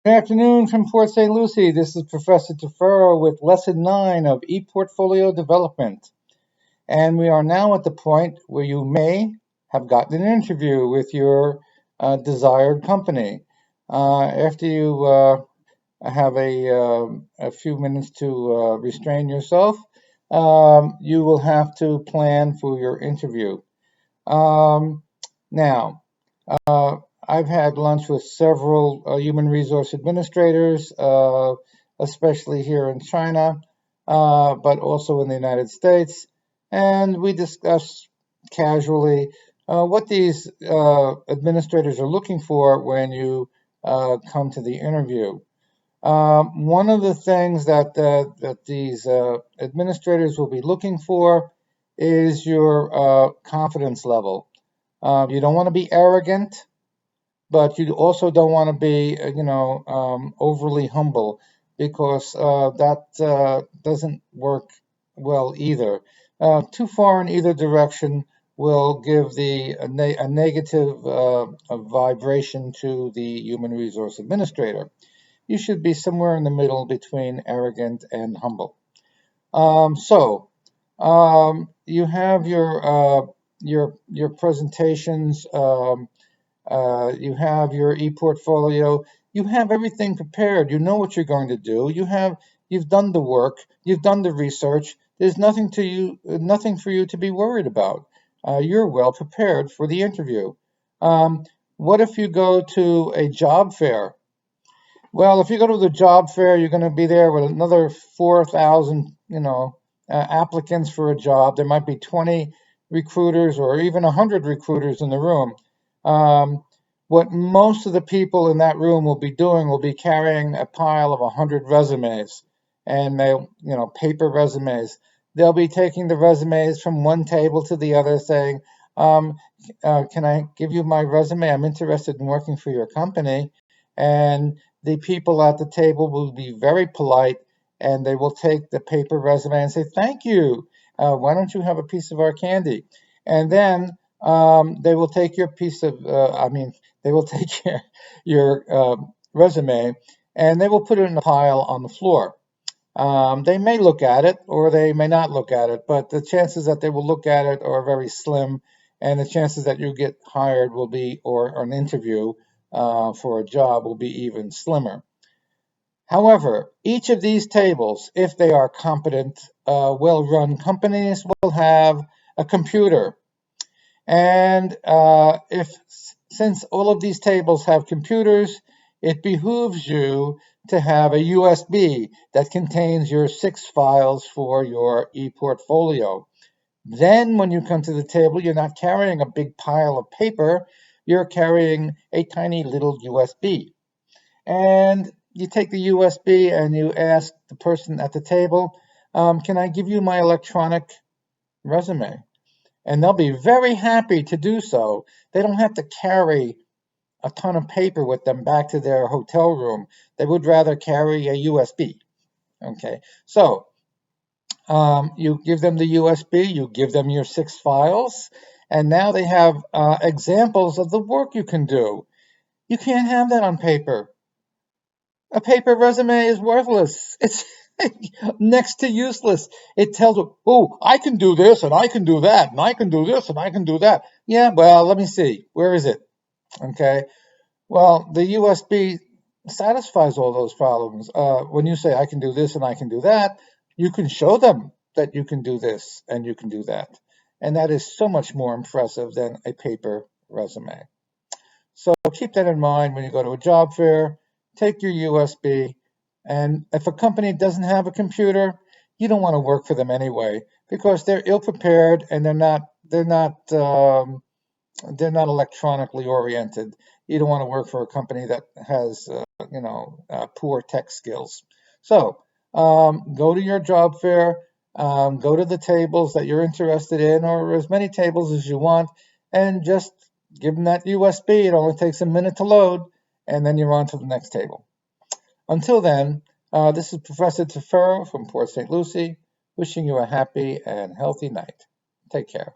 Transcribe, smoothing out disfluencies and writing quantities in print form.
Good afternoon from Port St. Lucie. This is Professor Tefero with Lesson 9 of ePortfolio Development. And we are now at the point where you may have gotten an interview with your desired company. After you have a few minutes to restrain yourself, you will have to plan for your interview. Now, I've had lunch with several human resource administrators, especially here in China, but also in the United States, and we discussed casually what these administrators are looking for when you come to the interview. One of the things that these administrators will be looking for is your confidence level. You don't want to be arrogant, but you also don't want to be, overly humble, because that doesn't work well either. Too far in either direction will give a negative vibration to the human resource administrator. You should be somewhere in the middle between arrogant and humble. You have your presentations. You have your e-portfolio. You have everything prepared. You know what you're going to do. You've done the work. You've done the research. There's nothing for you to be worried about. You're well prepared for the interview. What if you go to a job fair? Well, if you go to the job fair, you're going to be there with another 4,000, applicants for a job. There might be 20 recruiters or even 100 recruiters in the room. What most of the people in that room will be doing will be carrying a pile of 100 resumes, and paper resumes. They'll be taking the resumes from one table to the other, saying, can I give you my resume? I'm interested in working for your company. And the people at the table will be very polite, and they will take the paper resume and say, thank you. Why don't you have a piece of our candy? And then they will take your they will take your resume, and they will put it in a pile on the floor. They may look at it or they may not look at it, but the chances that they will look at it are very slim, and the chances that you get hired or an interview for a job will be even slimmer. However, each of these tables, if they are competent, well-run companies, will have a computer. And since all of these tables have computers, it behooves you to have a USB that contains your 6 files for your ePortfolio. Then when you come to the table, you're not carrying a big pile of paper, you're carrying a tiny little USB. And you take the USB and you ask the person at the table, can I give you my electronic resume? And they'll be very happy to do so. They don't have to carry a ton of paper with them back to their hotel room. They would rather carry a USB. Okay, so you give them the USB, you give them your 6 files, and now they have examples of the work you can do. You can't have that on paper. A paper resume is worthless. It's next to useless. It tells you, oh, I can do this, and I can do that, and I can do this, and I can do that. Yeah, well, let me see. Where is it? Okay. Well, the USB satisfies all those problems. When you say, I can do this and I can do that, you can show them that you can do this and you can do that. And that is so much more impressive than a paper resume. So keep that in mind when you go to a job fair. Take your USB, and if a company doesn't have a computer, you don't want to work for them anyway, because they're ill-prepared and they're not electronically oriented. You don't want to work for a company that has poor tech skills. So go to your job fair, go to the tables that you're interested in, or as many tables as you want, and just give them that USB. It only takes a minute to load, and then you're on to the next table. Until then, this is Professor Tefero from Port St. Lucie, wishing you a happy and healthy night. Take care.